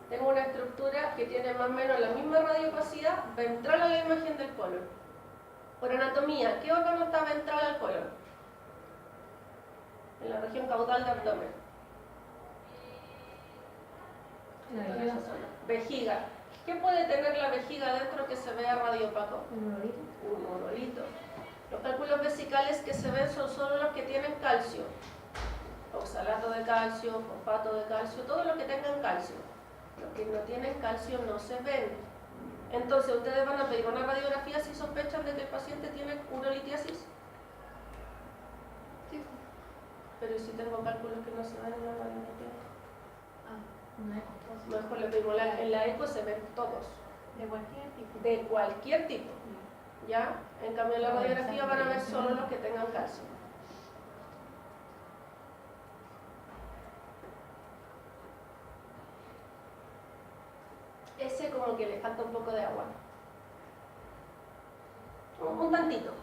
tengo una estructura que tiene más o menos la misma radiopacidad ventral a la imagen del colon. Por anatomía, ¿qué órgano está ventral al colon? En la región caudal de abdomen. Vejiga. ¿Qué puede tener la vejiga dentro que se vea radiopaco? Un monolito. Un monolito. Los cálculos vesicales que se ven son solo los que tienen calcio. Oxalato de calcio, fosfato de calcio, todo lo que tengan calcio. Los que no tienen calcio no se ven. Entonces ustedes van a pedir una radiografía si sospechan de que el paciente tiene urolitiasis. Sí. Pero ¿y si tengo cálculos que no se ven en la radiografía? Una eco. Mejor le pedimos en la eco, se ven todos. De cualquier tipo. De cualquier tipo. ¿Ya? En cambio en la radiografía van a ver solo los que tengan calcio. Ese como que le falta un poco de agua. Un tantito.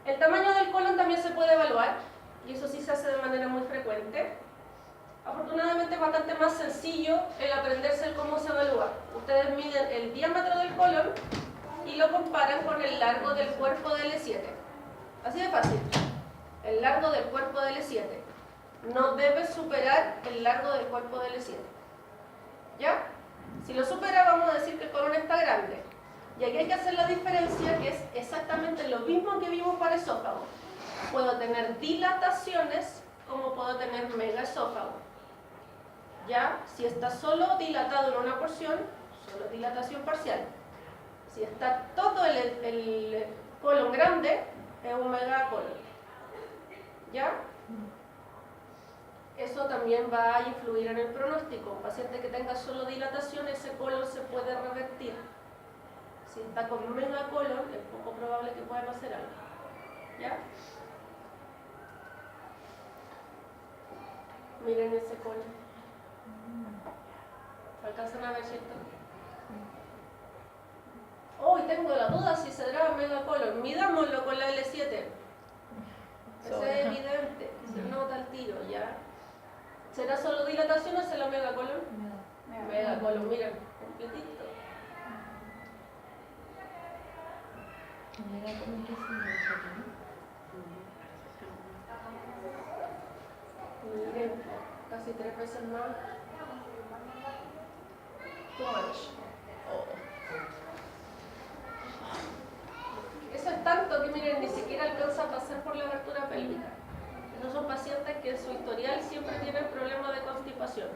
El tamaño del colon también se puede evaluar, y eso sí se hace de manera muy frecuente. Afortunadamente es bastante más sencillo el aprenderse el cómo se evalúa. Ustedes miden el diámetro del colon y lo comparan con el largo del cuerpo del E7. Así de fácil. El largo del cuerpo del E7 no debe superar el largo del cuerpo del E7. ¿Ya? Si lo supera, vamos a decir que el colon está grande. Y aquí hay que hacer la diferencia, que es exactamente lo mismo que vimos para esófago. Puedo tener dilataciones como puedo tener megaesófago. ¿Ya? Si está solo dilatado en una porción, solo dilatación parcial. Si está todo el colon grande, es un megacolon. ¿Ya? Eso también va a influir en el pronóstico. Un paciente que tenga solo dilatación, ese colon se puede revertir. Si está con megacolon, es poco probable que puedan hacer algo. ¿Ya? Miren ese colon. ¿Alcanzan a ver, cierto? Oh, y tengo la duda si será megacolon. Midámoslo con la L7. Eso es evidente, se nota el tiro, ¿ya? ¿Será solo dilatación o será megacolon? Megacolon, miren, completito. Miren, casi 3 veces más. Too much. Oh. Eso es tanto que miren, ni siquiera alcanza a pasar por la abertura pélvica. Esos son pacientes que en su historial siempre tienen problemas de constipación.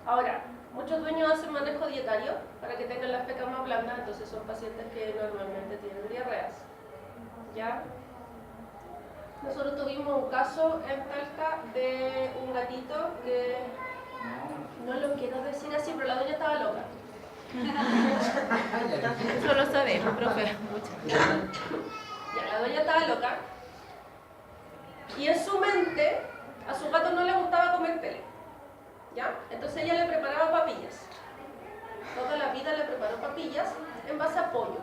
Ahora, muchos dueños hacen manejo dietario para que tengan las fecas más blandas, entonces son pacientes que normalmente tienen diarreas. ¿Ya? Nosotros tuvimos un caso en Talca de un gatito que, no lo quiero decir así, pero la doña estaba loca. Eso lo sabemos, profe. Ya, la doña estaba loca. Y en su mente, a su gato no le gustaba comer tele. ¿Ya? Entonces ella le preparaba papillas. Toda la vida le preparó papillas en base a pollo.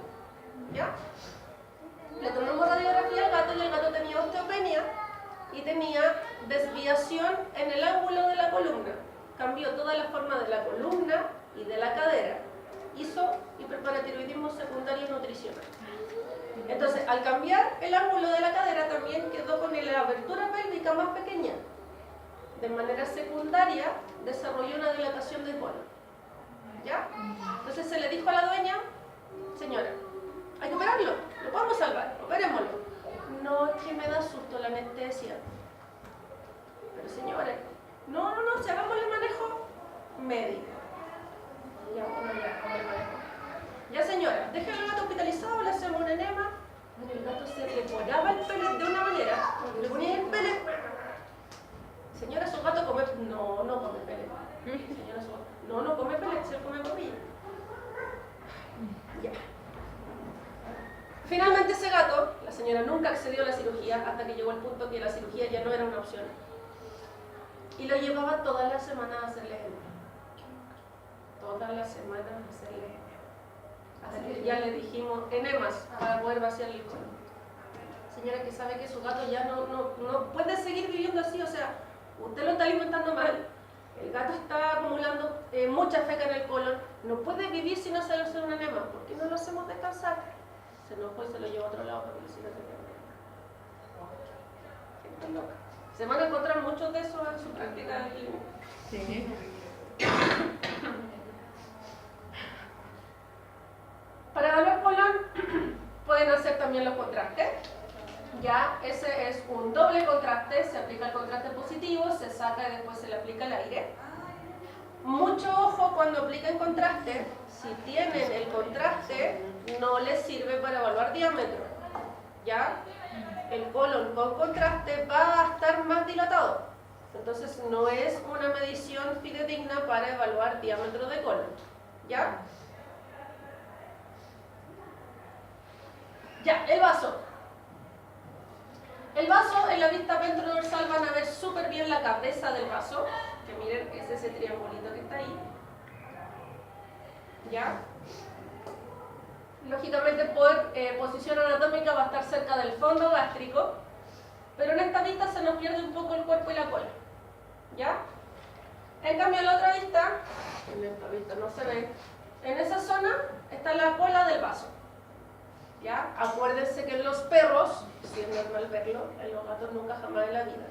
¿Ya? Le tomamos radiografía al gato y el gato tenía osteopenia y tenía desviación en el ángulo de la columna. Cambió toda la forma de la columna y de la cadera. Hizo hiperparatiroidismo secundario nutricional. Entonces, al cambiar el ángulo de la cadera, también quedó con la abertura pélvica más pequeña. De manera secundaria, desarrolló una dilatación del colon. ¿Ya? Entonces se le dijo a la dueña, señora, hay que operarlo, lo podemos salvar, operémoslo. No, es que me da susto la anestesia. Pero señora, no, si hagamos el manejo médico. Ya, bueno, ya, hagamos el manejo. Ya señora, déjale al gato hospitalizado, le hacemos un enema. El gato se le ponaba el pellet de una manera, le ponía el pellet. Señora, su gato come. No, no come pellet. Señora, no come pellet, se come papilla. Ya. Finalmente ese gato, la señora nunca accedió a la cirugía hasta que llegó el punto que la cirugía ya no era una opción. Y lo llevaba todas las semanas a hacerle enema. Todas las semanas a hacerle enema. Hasta que ya le dijimos enemas para poder vaciar el colon. Señora que sabe que su gato ya no puede seguir viviendo así, o sea, Usted lo está alimentando mal. El gato está acumulando mucha feca en el colon. No puede vivir sin hacerse un enema. ¿Por qué no lo hacemos descansar? Se enojó y se lo lleva a otro lado para que le siga haciendo enema. Gente loca. Se van a encontrar muchos de esos en su práctica clínica. Sí. Para evaluar colon pueden hacer también los contrastes. Ya, ese es un doble contraste, se aplica el contraste positivo, se saca y después se le aplica el aire. Mucho ojo cuando apliquen contraste, si tienen el contraste no les sirve para evaluar diámetro. Ya, el colon con contraste va a estar más dilatado, entonces no es una medición fidedigna para evaluar diámetro de colon. ¿Ya? Ya, el vaso. El vaso, en la vista ventrodorsal van a ver súper bien la cabeza del vaso, que miren, es ese triangulito que está ahí. ¿Ya? Lógicamente por posición anatómica va a estar cerca del fondo gástrico, pero en esta vista se nos pierde un poco el cuerpo y la cola. ¿Ya? En cambio en la otra vista, en esta vista no se ve, en esa zona está la cola del vaso. ¿Ya? Acuérdense que en los perros, si es normal verlo, en los gatos nunca jamás en la vida.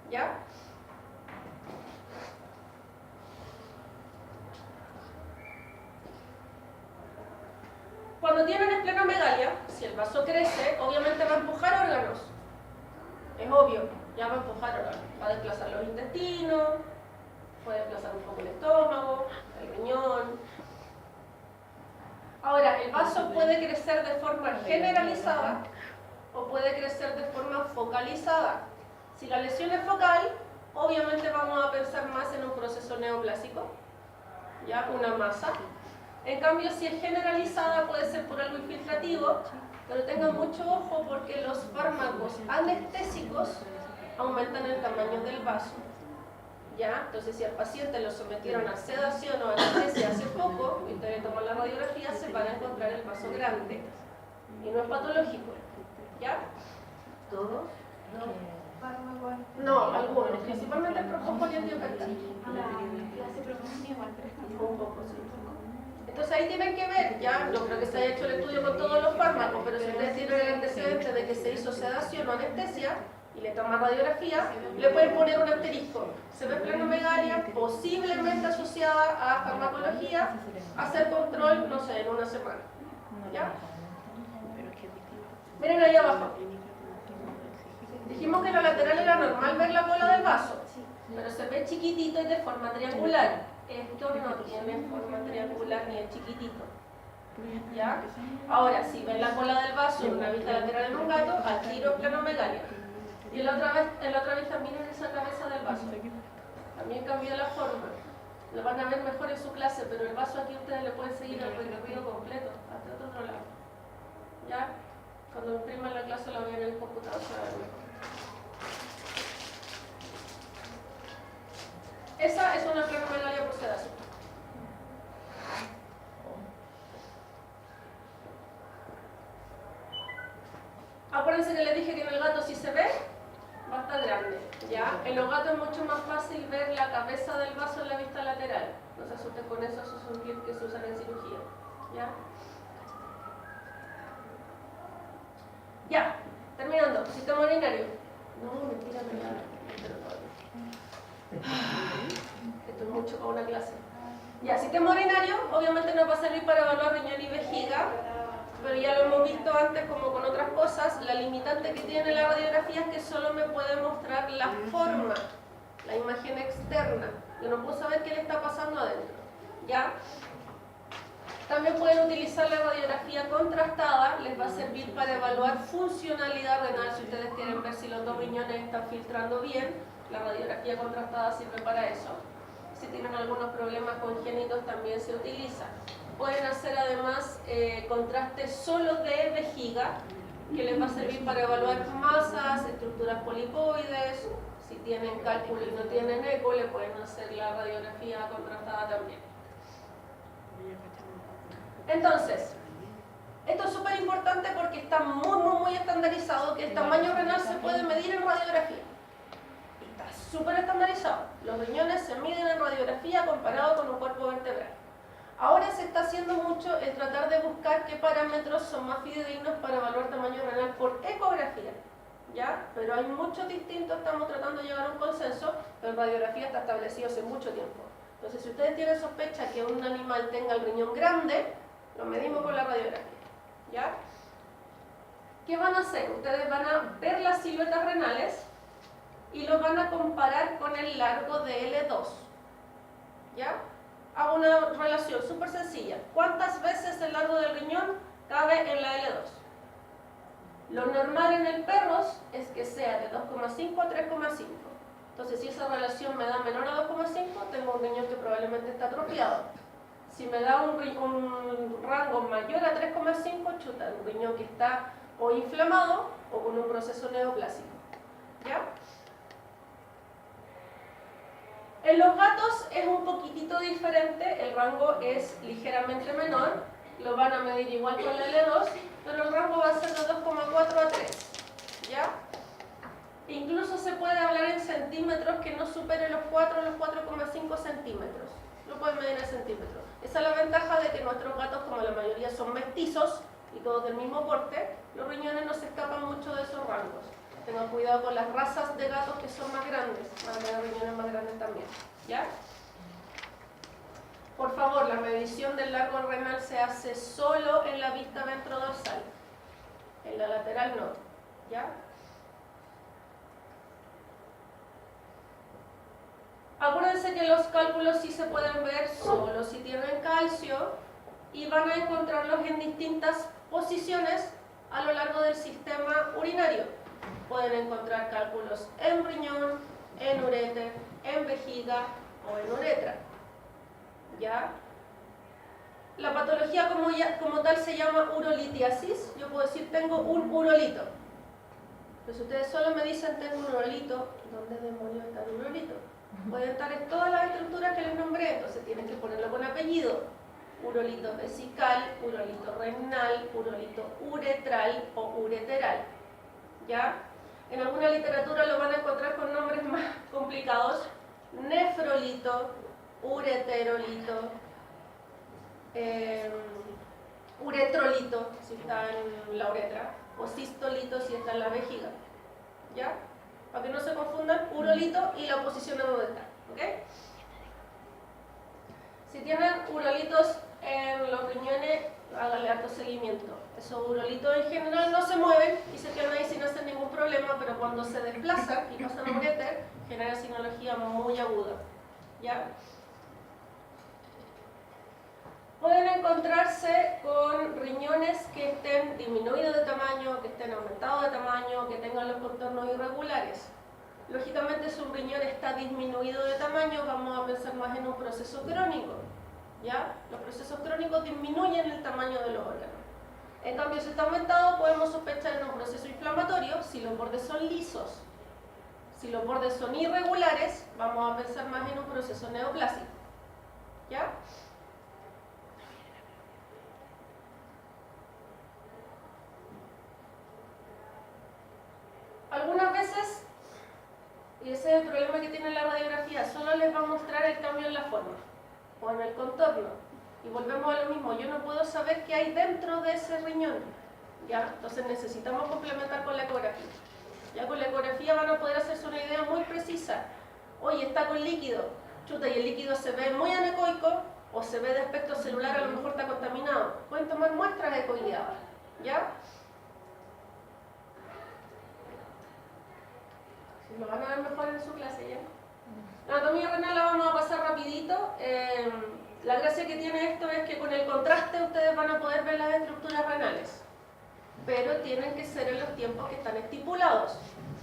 ¿Ya? Cuando tienen esplenomegalia, si el vaso crece, obviamente va a empujar órganos. Es obvio, ya va a empujar órganos. Va a desplazar los intestinos, puede desplazar un poco el estómago, el riñón. Ahora, el vaso puede crecer de forma generalizada o puede crecer de forma focalizada. Si la lesión es focal, obviamente vamos a pensar más en un proceso neoplásico, ya una masa. En cambio, si es generalizada, puede ser por algo infiltrativo, pero tengan mucho ojo porque los fármacos anestésicos aumentan el tamaño del vaso. ¿Ya? Entonces, si al paciente lo sometieron a sedación o anestesia hace poco, y ustedes toman la radiografía, se van a encontrar el vaso grande. Y no es patológico. ¿Ya? ¿Todos? No, algunos. Principalmente el propofol y el diopentano. La ciprofloxacina igual, pero Un poco, sí. Entonces ahí tienen que ver, ya, no creo que se haya hecho el estudio con todos los fármacos, pero si ustedes tienen el antecedente de que se hizo sedación o anestesia, y le toman radiografía, le pueden poner un asterisco. Se ve esplenomegalia posiblemente asociada a farmacología, hacer control, no sé, en una semana. ¿Ya? Miren ahí abajo. Dijimos que en la lateral era normal ver la cola del vaso, pero se ve chiquitito y de forma triangular. Esto no tiene forma triangular ni es chiquitito. ¿Ya? Ahora, si ven la cola del vaso en una vista lateral en un gato, al tiro esplenomegalia. Y en la otra vista miren esa cabeza del vaso. También cambió la forma. Lo van a ver mejor en su clase, pero el vaso aquí ustedes le pueden seguir el recorrido completo, hasta el otro lado. ¿Ya? Cuando impriman la clase la vean en el computador se va a ver mejor. Esa es una esplenomegalia por sedación. Acuérdense que les dije que en el gato si se ve, va a estar grande, ¿ya? En los gatos es mucho más fácil ver la cabeza del vaso en la vista lateral. No se asusten con eso, esos son clips que se usan en cirugía, ¿ya? Ya, terminando, sistema urinario. No, mentira, esto es mucho para una clase. Ya, sistema urinario, obviamente nos va a servir para evaluar riñón y vejiga, pero ya lo hemos visto antes como con otras cosas. La limitante que tiene la radiografía es que solo me puede mostrar la forma, la imagen externa. Yo no puedo saber qué le está pasando adentro. ¿Ya? También pueden utilizar la radiografía contrastada, les va a servir para evaluar funcionalidad renal. Si ustedes quieren ver si los dos riñones están filtrando bien, la radiografía contrastada sirve para eso. Si tienen algunos problemas congénitos también se utiliza. Pueden hacer además contrastes solo de vejiga, que les va a servir para evaluar masas, estructuras polipoides. Si tienen cálculo y no tienen eco, le pueden hacer la radiografía contrastada también. Entonces, esto es súper importante porque está muy estandarizado que el tamaño renal se puede medir en radiografía. Está súper estandarizado. Los riñones se miden en radiografía comparado con un cuerpo vertebral. Ahora se está haciendo mucho en tratar de buscar qué parámetros son más fidedignos para evaluar tamaño renal por ecografía, ¿ya? Pero hay muchos distintos, estamos tratando de llegar a un consenso, pero en radiografía está establecido hace mucho tiempo. Entonces, si ustedes tienen sospecha que un animal tenga el riñón grande, lo medimos con la radiografía, ¿ya? ¿Qué van a hacer? Ustedes van a ver las siluetas renales y lo van a comparar con el largo de L2, ¿ya? Hago una relación súper sencilla. ¿Cuántas veces el largo del riñón cabe en la L2? Lo normal en el perros es que sea de 2,5 a 3,5. Entonces, si esa relación me da menor a 2,5, tengo un riñón que probablemente está atrofiado. Si me da un rango mayor a 3,5, chuta, un riñón que está o inflamado o con un proceso neoplásico, ¿ya? En los gatos es un poquitito diferente, el rango es ligeramente menor, lo van a medir igual con la L2, pero el rango va a ser de 2,4 a 3, ¿ya? Incluso se puede hablar en centímetros que no supere los 4 o los 4,5 centímetros. Lo pueden medir en centímetros. Esa es la ventaja de que nuestros gatos, como la mayoría son mestizos y todos del mismo porte, los riñones no se escapan mucho de esos rangos. Tengan cuidado con las razas de gatos que son más grandes, van a tener riñones más grandes también, ¿ya? Por favor, la medición del largo renal se hace solo en la vista ventrodorsal, en la lateral no, ¿ya? Acuérdense que los cálculos sí se pueden ver solo si tienen calcio y van a encontrarlos en distintas posiciones a lo largo del sistema urinario. Pueden encontrar cálculos en riñón, en uréter, en vejiga o en uretra, ¿ya? La patología como tal se llama urolitiasis. Yo puedo decir tengo un urolito. Pues ustedes solo me dicen tengo un urolito, ¿dónde demonios está el urolito? Pueden estar en todas las estructuras que les nombré, entonces tienen que ponerlo con apellido. Urolito vesical, urolito renal, urolito uretral o ureteral, ¿ya? En alguna literatura lo van a encontrar con nombres más complicados: nefrolito, ureterolito, uretrolito si está en la uretra, o cistolito si está en la vejiga, ¿ya? Para que no se confundan urolito y la posición de donde está, ¿ok? Si tienen urolitos en los riñones, háganle harto seguimiento. Esos urolitos en general no se mueven y se quedan ahí sin hacer ningún problema, pero cuando se desplazan y pasan a ureter, genera sinología muy aguda, ¿ya? Pueden encontrarse con riñones que estén disminuidos de tamaño, que estén aumentados de tamaño, que tengan los contornos irregulares. Lógicamente, si un riñón está disminuido de tamaño, vamos a pensar más en un proceso crónico, ¿ya? Los procesos crónicos disminuyen el tamaño de los órganos. En cambio, si está aumentado, podemos sospechar en un proceso inflamatorio si los bordes son lisos. Si los bordes son irregulares, vamos a pensar más en un proceso neoplásico, ¿ya? Algunas veces, y ese es el problema que tiene la radiografía, solo les va a mostrar el cambio en la forma o en el contorno. Y volvemos a lo mismo, yo no puedo saber qué hay dentro de ese riñón, ¿ya? Entonces necesitamos complementar con la ecografía. Ya con la ecografía van a poder hacerse una idea muy precisa. Oye, está con líquido, chuta, y el líquido se ve muy anecoico o se ve de aspecto celular, a lo mejor está contaminado. Pueden tomar muestras ecoguiadas, ¿ya? Lo van a ver mejor en su clase, ¿ya? La anatomía renal la vamos a pasar rapidito. La gracia que tiene esto es que con el contraste ustedes van a poder ver las estructuras renales, pero tienen que ser en los tiempos que están estipulados,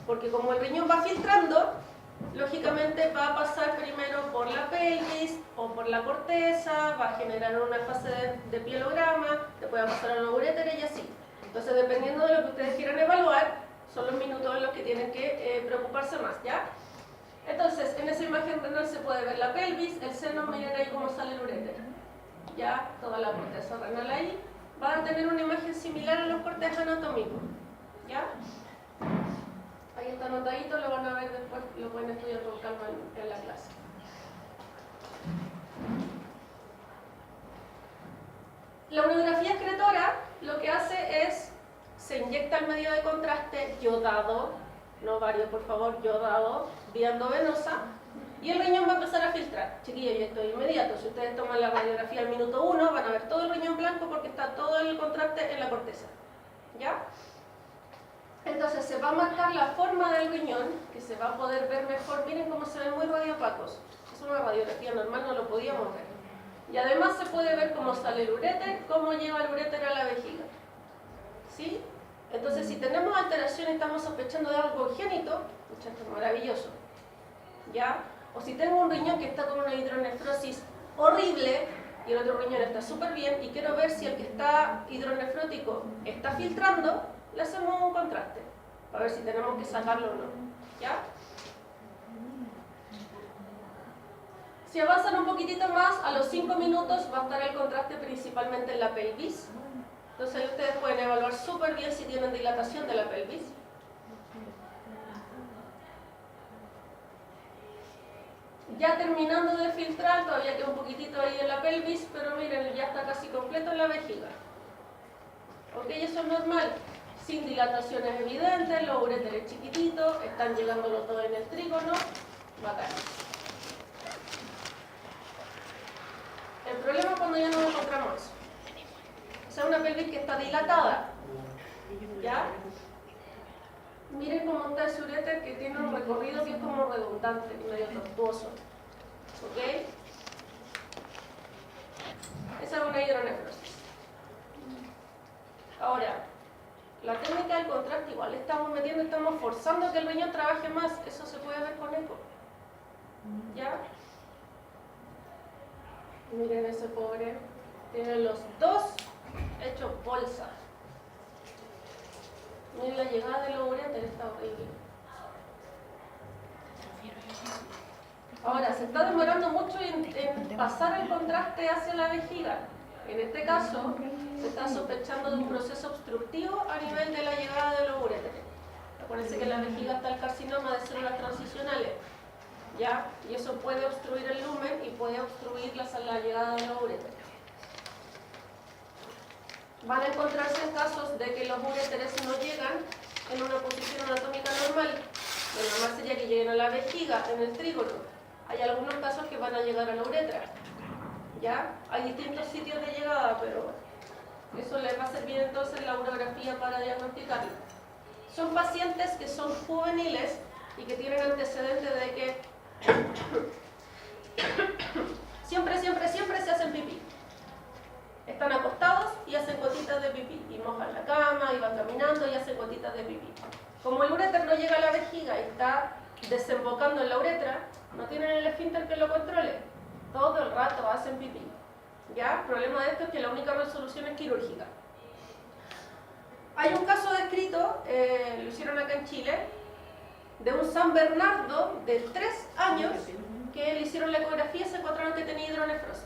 porque como el riñón va filtrando, lógicamente va a pasar primero por la pelvis o por la corteza, va a generar una fase de pielograma, después va a pasar a la uretra y así. Entonces, dependiendo de lo que ustedes quieran evaluar, son los minutos en los que tienen que preocuparse más, ¿ya? Entonces, en esa imagen renal se puede ver la pelvis, el seno, miren ahí cómo sale el uréter, ¿ya? Toda la corteza renal ahí. Van a tener una imagen similar a los cortes anatómicos, ¿ya? Ahí están anotadito, lo van a ver después, lo pueden estudiar con calma en la clase. La urografía excretora lo que hace es, se inyecta el medio de contraste yodado, no vario por favor, yodado, vía endovenosa, y el riñón va a empezar a filtrar. Chiquillos, y esto es inmediato. Si ustedes toman la radiografía al minuto 1, van a ver todo el riñón blanco porque está todo el contraste en la corteza. ¿Ya? Entonces se va a marcar la forma del riñón, que se va a poder ver mejor. Miren cómo se ven muy radiopacos. Es una radiografía normal, no lo podíamos ver. Y además se puede ver cómo sale el uréter, cómo lleva el uréter a la vejiga. ¿Sí? Entonces, si tenemos alteración y estamos sospechando de algo congénito, esto es maravilloso. ¿Ya? O si tengo un riñón que está con una hidronefrosis horrible y el otro riñón está súper bien y quiero ver si el que está hidronefrótico está filtrando, le hacemos un contraste para ver si tenemos que sacarlo o no. ¿Ya? Si avanzan un poquitito más, a los 5 minutos va a estar el contraste principalmente en la pelvis. Entonces ahí ustedes pueden evaluar súper bien si tienen dilatación de la pelvis. Ya terminando de filtrar, todavía queda un poquitito ahí en la pelvis, pero miren, ya está casi completo en la vejiga. Ok, eso es normal. Sin dilataciones evidentes, los uréteres chiquititos, están llegándolo todo en el trígono. Bacán. El problema es cuando ya no encontramos eso. O sea, una pelvis que está dilatada. ¿Ya? Miren cómo está ese uréter que tiene un recorrido que es como redundante, medio tortuoso. ¿Ok? Esa es una hidronefrosis. Ahora, la técnica del contraste igual le estamos metiendo, estamos forzando que el riñón trabaje más. Eso se puede ver con eco. ¿Ya? Miren ese pobre. Tiene los dos hechos bolsa. Miren la llegada de los uréteres, está horrible. Ahora, se está demorando mucho en pasar el contraste hacia la vejiga. En este caso, se está sospechando de un proceso obstructivo a nivel de la llegada de los uréteres. Acuérdense que en la vejiga está el carcinoma de células transicionales, ¿ya? Y eso puede obstruir el lumen y puede obstruir la llegada de los uréteres. Van a encontrarse casos de que los uréteres no llegan en una posición anatómica normal. Lo normal sería que lleguen a la vejiga, en el trígono. Hay algunos casos que van a llegar a la uretra. ¿Ya? Hay distintos sitios de llegada, pero eso les va a servir entonces la urografía para diagnosticarlo. Son pacientes que son juveniles y que tienen antecedentes de que siempre se hacen pipí. Están acostados y hacen gotitas de pipí. Y mojan la cama, y van caminando y hacen gotitas de pipí. Como el uréter no llega a la vejiga y está desembocando en la uretra, no tienen el esfínter que lo controle. Todo el rato hacen pipí. ¿Ya? El problema de esto es que la única resolución es quirúrgica. Hay un caso descrito, lo hicieron acá en Chile, de un San Bernardo de 3 años que le hicieron la ecografía y se encontraron que tenía hidronefrosis.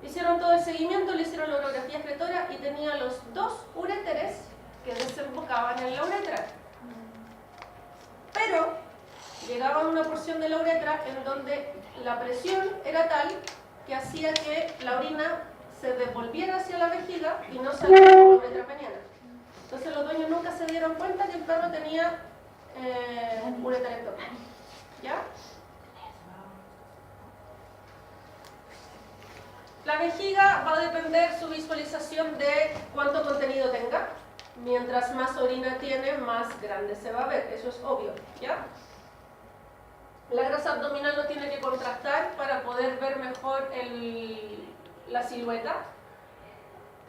Hicieron todo el seguimiento, le hicieron la urografía excretora y tenía los 2 uréteres que desembocaban en la uretra. Pero llegaba a una porción de la uretra en donde la presión era tal que hacía que la orina se devolviera hacia la vejiga y no saliera por la uretra peniana. Entonces los dueños nunca se dieron cuenta que el perro tenía ureterectomía. ¿Ya? La vejiga va a depender su visualización de cuánto contenido tenga. Mientras más orina tiene, más grande se va a ver. Eso es obvio, ¿ya? La grasa abdominal lo tiene que contrastar para poder ver mejor la silueta.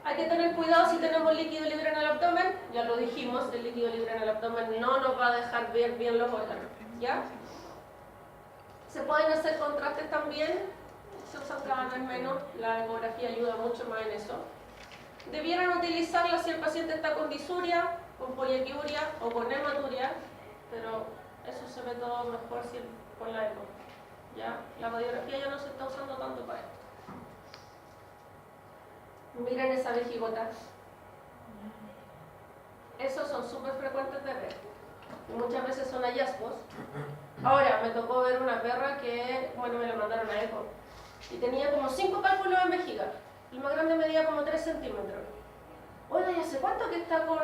Hay que tener cuidado si tenemos líquido libre en el abdomen. Ya lo dijimos, el líquido libre en el abdomen no nos va a dejar ver bien los órganos, ¿ya? Se pueden hacer contrastes también. Se usan cada vez menos, la ecografía ayuda mucho más en eso. Debieran utilizarla si el paciente está con disuria, con poliaquiuria o con hematuria, pero eso se ve todo mejor con la eco. ¿Ya? La radiografía ya no se está usando tanto para esto. Miren esa vejigota. Esos son súper frecuentes de ver. y muchas veces son hallazgos. Ahora, me tocó ver una perra que, bueno, me la mandaron a eco, y tenía como 5 cálculos en vejiga. El más grande medía como 3 centímetros. Oye, ¿y hace cuánto que está con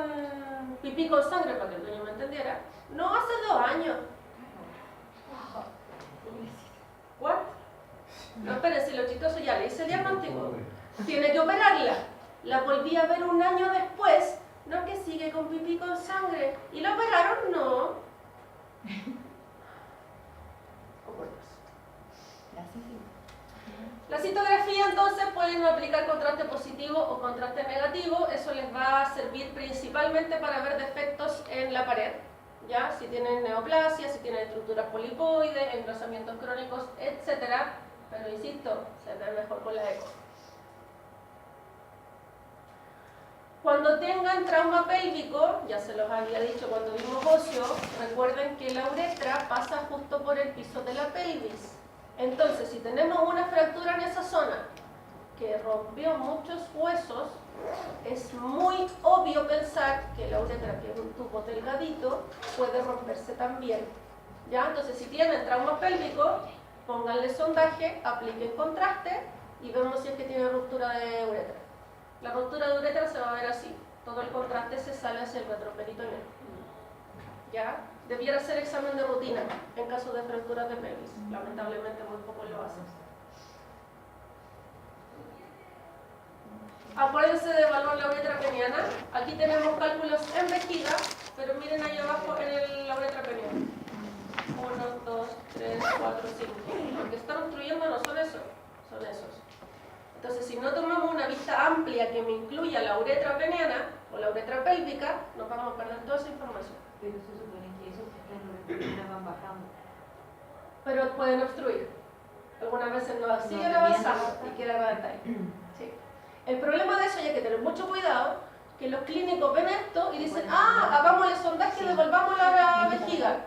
pipí con sangre? Para que el dueño me entendiera. No, hace 2 años. ¿What? No, espérense, lo chistoso, ya le hice el diagnóstico. Tiene que operarla. La volví a ver 1 año después. No, que sigue con pipí con sangre. ¿Y la operaron? No. Oh, por Dios. La citografía, entonces, pueden aplicar contraste positivo o contraste negativo. Eso les va a servir principalmente para ver defectos en la pared, ¿ya? Si tienen neoplasia, si tienen estructuras polipoides, engrosamientos crónicos, etc. Pero insisto, se ve mejor con la eco. Cuando tengan trauma pélvico, ya se los había dicho cuando vimos óseo, recuerden que la uretra pasa justo por el piso de la pelvis. Entonces, si tenemos una fractura en esa zona que rompió muchos huesos, es muy obvio pensar que la uretra, que es un tubo delgadito, puede romperse también. ¿Ya? Entonces, si tienen trauma pélvico, pónganle sondaje, apliquen contraste y vemos si es que tiene ruptura de uretra. La ruptura de uretra se va a ver así. Todo el contraste se sale hacia el retroperitoneo. ¿Ya? Debiera ser examen de rutina en caso de fracturas de pelvis. Lamentablemente muy poco lo hacen. Acuérdense de evaluar la uretra peniana. Aquí tenemos cálculos en vejiga, pero miren ahí abajo en la uretra peniana. 1, 2, 3, 4, 5. Lo que están obstruyendo no son esos, son esos. Entonces, si no tomamos una vista amplia que me incluya la uretra peniana o la uretra pélvica, nos vamos a perder toda esa información. Pero se supone que esos que están en la uretra van bajando. Pero pueden obstruir. Algunas veces no siguen avanzando y quedan ahí. Sí. El problema de eso, y hay que tener mucho cuidado, que los clínicos ven esto y dicen, hagamos el sondaje y devolvamos la vejiga.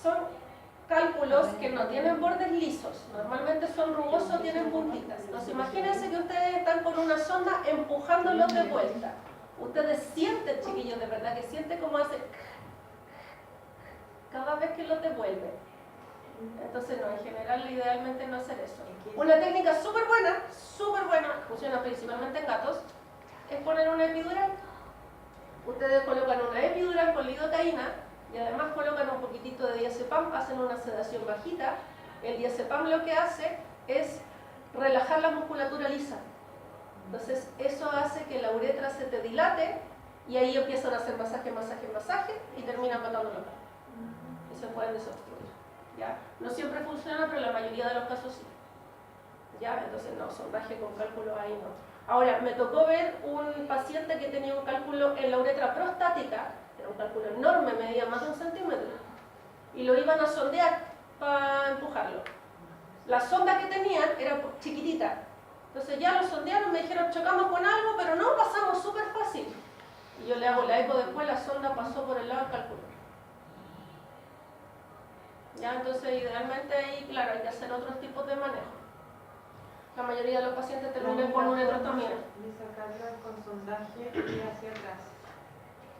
Son cálculos que no tienen bordes lisos, normalmente son rugosos, tienen puntitas. Entonces imagínense que ustedes están con una sonda empujándolos de vuelta. Ustedes sienten, chiquillos, de verdad, que sienten como hace cada vez que los devuelven. Entonces no, en general idealmente no hacer eso. Una técnica súper buena, funciona principalmente en gatos, es poner una epidural. Ustedes colocan una epidural con lidocaína y además colocan un poquitito de diazepam, hacen una sedación bajita. El diazepam lo que hace es relajar la musculatura lisa. Entonces eso hace que la uretra se te dilate y ahí empiezan a hacer masaje y terminan matándolo. Y se pueden desobstruir. ¿Ya? No siempre funciona, pero en la mayoría de los casos sí. ¿Ya? Entonces no, sondaje con cálculo ahí no. Ahora, me tocó ver un paciente que tenía un cálculo en la uretra prostática, era un cálculo enorme, medía más de 1 centímetro, y lo iban a sondear para empujarlo. La sonda que tenían era chiquitita, entonces ya lo sondearon, me dijeron chocamos con algo, pero no, pasamos súper fácil. Y yo le hago la eco después, la sonda pasó por el lado del cálculo. ¿Ya? Entonces, idealmente ahí, claro, hay que hacer otros tipos de manejo. La mayoría de los pacientes terminan con una uretrostomía. De sacarla con sondaje y hacia atrás.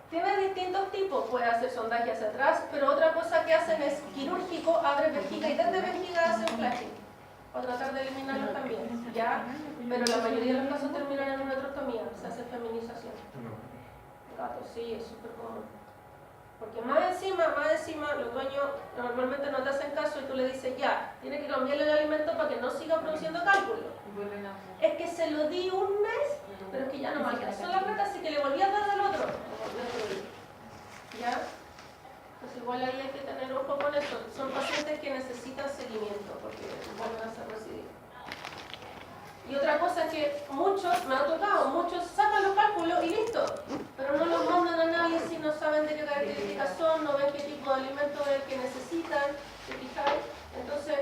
Tiene distintos tipos, puede hacer sondaje hacia atrás, pero otra cosa que hacen es quirúrgico, abre vejiga y desde vejiga hacen flashing, o tratar de eliminarlo también, ¿ya? Pero la mayoría de los casos terminan en una uretrostomía, se hace feminización. Gato, sí, es súper común. Porque más encima, los dueños normalmente no te hacen caso y tú le dices, ya, tiene que cambiarle el alimento para que no siga produciendo cálculo. Es que se lo di un mes, pero es que ya no me alcanzó la plata, así que le volví a dar al otro. ¿Ya? Pues igual ahí hay que tener ojo con eso. Son pacientes que necesitan seguimiento, porque vuelven a ser recidivistas. Y otra cosa es que muchos, me ha tocado, muchos sacan los cálculos y listo, pero no los mandan a nadie si no saben de qué características son, no ven qué tipo de alimento es el que necesitan, ¿te fijáis? Entonces,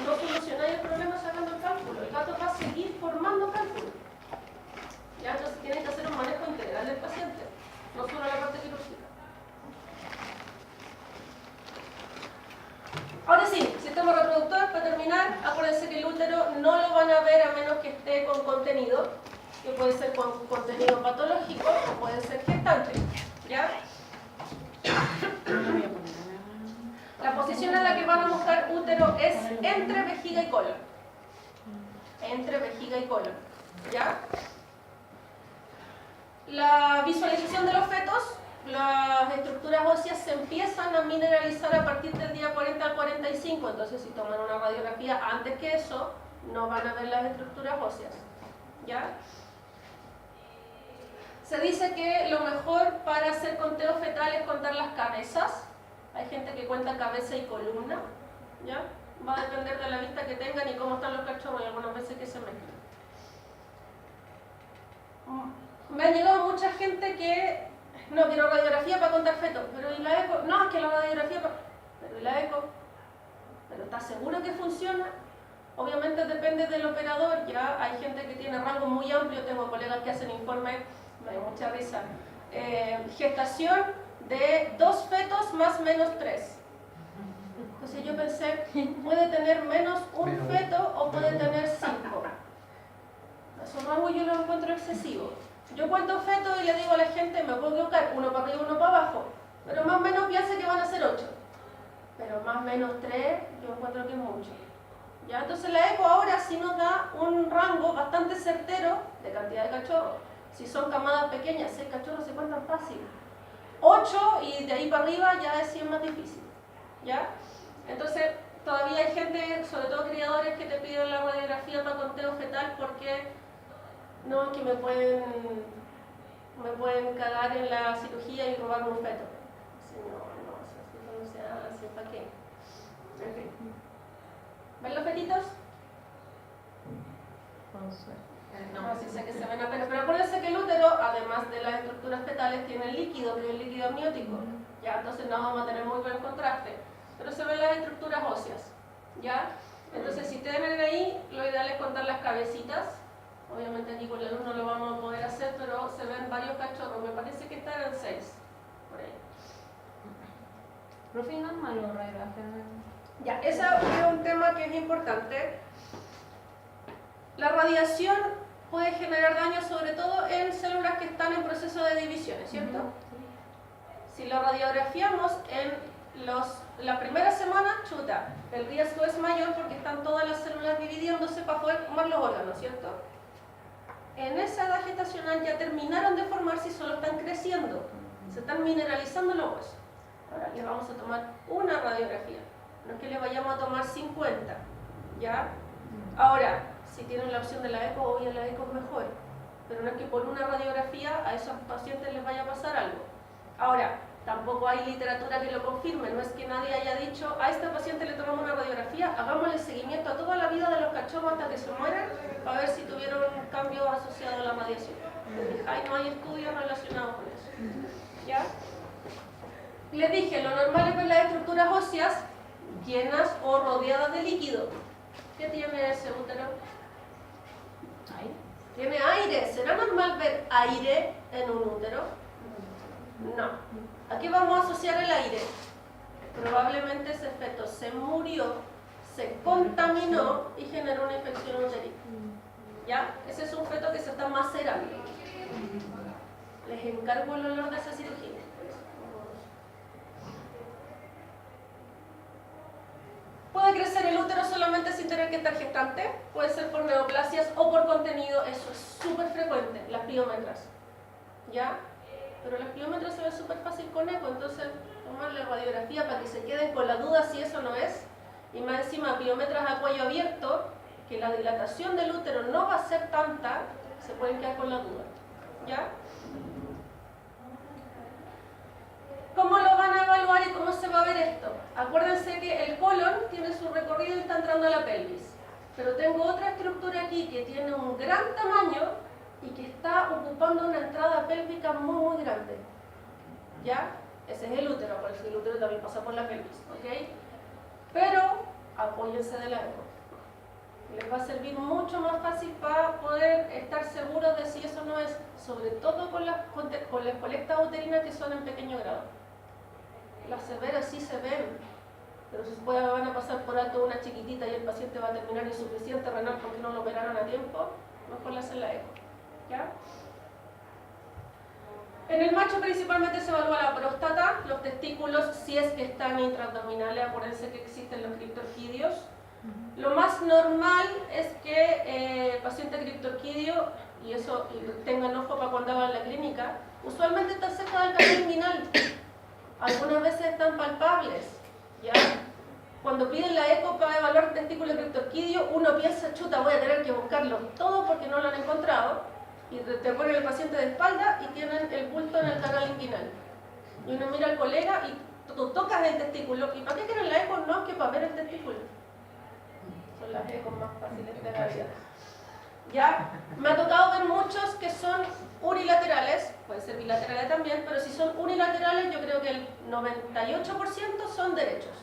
no solucionáis el problema sacando el cálculo, el gato va a seguir formando cálculo. ¿Ya? Entonces tienen que hacer un manejo integral del paciente, no solo la parte quirúrgica. Ahora sí, sistema reproductor, para terminar, acuérdense que el útero no lo van a ver a menos que esté con contenido, que puede ser con contenido patológico o puede ser gestante. ¿Ya? La posición en la que van a buscar útero es entre vejiga y colon. Entre vejiga y colon. ¿Ya? La visualización de los fetos, las estructuras óseas se empiezan a mineralizar a partir del día 40 al 45, entonces si toman una radiografía antes que eso, no van a ver las estructuras óseas. ¿Ya? Se dice que lo mejor para hacer conteo fetal es contar las cabezas. Hay gente que cuenta cabeza y columna. ¿Ya? Va a depender de la vista que tengan y cómo están los cachorros, y algunas veces que se mezclan. Me ha llegado mucha gente que no quiero radiografía para contar fetos, pero ¿y la eco? No, es que la radiografía pero ¿y la eco? ¿Pero estás seguro que funciona? Obviamente depende del operador, ya hay gente que tiene rango muy amplio, tengo colegas que hacen informes, me da mucha risa, gestación de 2 fetos más menos 3. Entonces yo pensé, puede tener menos un feto o puede tener 5. Esos rangos yo los encuentro excesivos. Yo cuento fetos y le digo a la gente, me puedo equivocar, uno para arriba y uno para abajo, pero más o menos piense que van a ser 8. Pero más o menos 3, yo encuentro que es mucho. ¿Ya? Entonces la eco ahora sí nos da un rango bastante certero de cantidad de cachorros. Si son camadas pequeñas, 6 cachorros se cuentan fácil. 8 y de ahí para arriba ya es más difícil. ¿Ya? Entonces todavía hay gente, sobre todo criadores, que te piden la radiografía para conteo fetal porque no, que me pueden cagar en la cirugía y robarme un feto. Señor, no se hace, ¿para qué? En fin. ¿Ven los fetitos? No, sí sé que se ven apenas, pero acuérdense que el útero, además de las estructuras fetales, tiene el líquido, que es el líquido amniótico. ¿Ya? Entonces no vamos a tener muy buen contraste, pero se ven las estructuras óseas. ¿Ya? Entonces si tienen ahí, lo ideal es contar las cabecitas. Obviamente aquí con la luz no lo vamos a poder hacer, pero se ven varios cachorros. Me parece que esta eran 6. Por ahí. Profe, ¿no es malo radiografía? Ya, ese es un tema que es importante. La radiación puede generar daño sobre todo en células que están en proceso de división, ¿cierto? Si lo radiografiamos en la primera semana, chuta, el riesgo es mayor porque están todas las células dividiéndose para poder formar los órganos, ¿cierto? En esa edad gestacional ya terminaron de formarse y solo están creciendo, se están mineralizando los huesos. Ahora les vamos a tomar una radiografía, no es que le vayamos a tomar 50, ¿ya? Ahora, si tienen la opción de la eco, obvio la eco es mejor, pero no es que por una radiografía a esos pacientes les vaya a pasar algo. Ahora, tampoco hay literatura que lo confirme, no es que nadie haya dicho a este paciente le tomamos una radiografía, hagámosle seguimiento a toda la vida de los cachorros hasta que se mueran para ver si tuvieron un cambio asociado a la radiación. No hay estudios relacionados con eso. ¿Ya? Les dije, lo normal es ver las estructuras óseas llenas o rodeadas de líquido. ¿Qué tiene ese útero? Aire. Tiene aire. ¿Será normal ver aire en un útero? No. ¿A qué vamos a asociar el aire? Probablemente ese feto se murió, se contaminó y generó una infección uterina. ¿Ya? Ese es un feto que se está macerando. Les encargo el olor de esa cirugía. Puede crecer el útero solamente sin tener que estar gestante, puede ser por neoplasias o por contenido, eso es súper frecuente, las piómetras. ¿Ya? Pero las piómetras se ven súper fácil con eco, entonces tomarle radiografía para que se queden con la duda si eso no es. Y más encima, piómetras a cuello abierto, que la dilatación del útero no va a ser tanta, se pueden quedar con la duda. ¿Ya? ¿Cómo lo van a evaluar y cómo se va a ver esto? Acuérdense que el colon tiene su recorrido y está entrando a la pelvis. Pero tengo otra estructura aquí que tiene un gran tamaño y que está ocupando una entrada pélvica muy, muy grande. ¿Ya? Ese es el útero, por eso el útero también pasa por la pelvis. ¿Ok? Pero apóyense de la eco. Les va a servir mucho más fácil para poder estar seguros de si eso no es, sobre todo con las colectas uterinas que son en pequeño grado. Las severas sí se ven, pero si van a pasar por alto una chiquitita y el paciente va a terminar insuficiente renal porque no lo operaron a tiempo, mejor le hacen la eco. ¿Ya? En el macho principalmente se evalúa la próstata, los testículos, si es que están intraabdominales, acuérdense que existen los criptorquidios. Lo más normal es que el paciente criptorquidio, y eso tengan ojo para cuando hagan la clínica, usualmente está cerca del canal inguinal. Algunas veces están palpables, ¿ya? Cuando piden la eco para evaluar testículo criptorquidio, uno piensa, chuta, voy a tener que buscarlo todo porque no lo han encontrado, y te ponen el paciente de espalda y tienen el bulto en el canal inguinal. Y uno mira al colega y tú tocas el testículo, ¿y para qué quieren la eco? No, que para ver el testículo. Son las ecos más fáciles de la vida. ¿Ya? Me ha tocado ver muchos que son unilaterales, puede ser bilaterales también, pero si son unilaterales yo creo que el 98% son derechos.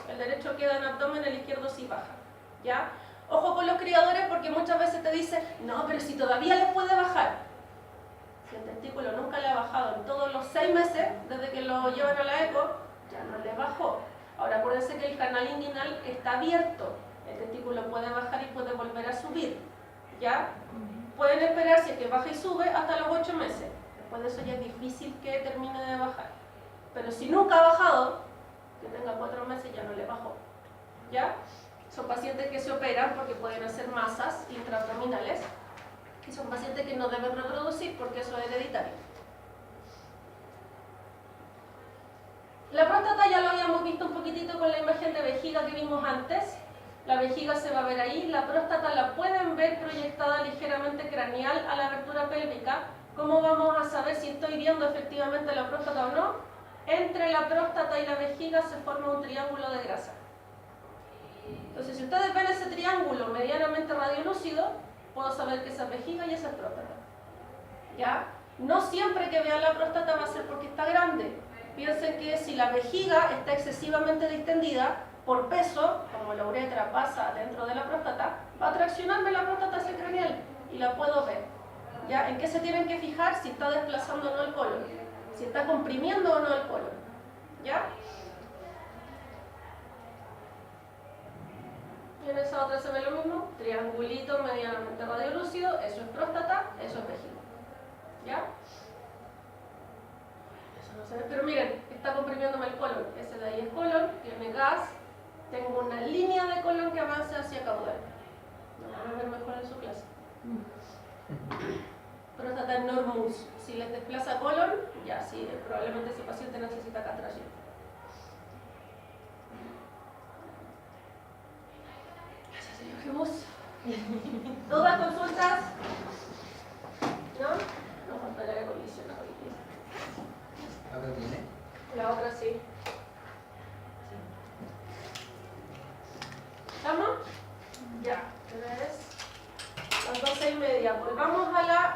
El derecho queda en abdomen, el izquierdo sí baja. ¿Ya? Ojo con los criadores porque muchas veces te dicen, no, pero si todavía les puede bajar. Si el testículo nunca le ha bajado en todos los 6 meses, desde que lo llevan a la eco, ya no le bajó. Ahora acuérdense que el canal inguinal está abierto. El testículo puede bajar y puede volver a subir. ¿Ya? Pueden esperar si es que baja y sube hasta los 8 meses. Después de eso ya es difícil que termine de bajar. Pero si nunca ha bajado, que tenga 4 meses ya no le bajó. ¿Ya? Son pacientes que se operan porque pueden hacer masas intraabdominales y son pacientes que no deben reproducir porque eso es hereditario. La próstata ya lo habíamos visto un poquitito con la imagen de vejiga que vimos antes. La vejiga se va a ver ahí, la próstata la pueden ver proyectada ligeramente craneal a la abertura pélvica. ¿Cómo vamos a saber si estoy viendo efectivamente la próstata o no? Entre la próstata y la vejiga se forma un triángulo de grasa. Entonces, si ustedes ven ese triángulo medianamente radiolúcido, puedo saber que esa es vejiga y esa es próstata. ¿Ya? No siempre que vean la próstata va a ser porque está grande. Piensen que si la vejiga está excesivamente distendida, por peso, como la uretra pasa dentro de la próstata, va a traccionarme la próstata hacia el craneal y la puedo ver. ¿Ya? ¿En qué se tienen que fijar? Si está desplazando o no el colon, si está comprimiendo o no el colon. ¿Ya? Y en esa otra se ve lo mismo, triangulito medianamente radiolúcido, eso es próstata, eso es vejiga. ¿Ya? Eso no se ve, pero miren, está comprimiéndome el colon, ese de ahí es colon, tiene gas, tengo una línea de colon que avanza hacia caudal. Lo van a ver mejor en su clase. Próstata enormus, si les desplaza colon, ya sí, probablemente ese paciente necesita castración. ¿Todas consultas? ¿No? No falta el aire acondicionado. ¿La otra tiene? La otra sí. ¿Estamos? Ya, 3, las 12:30. Volvamos a la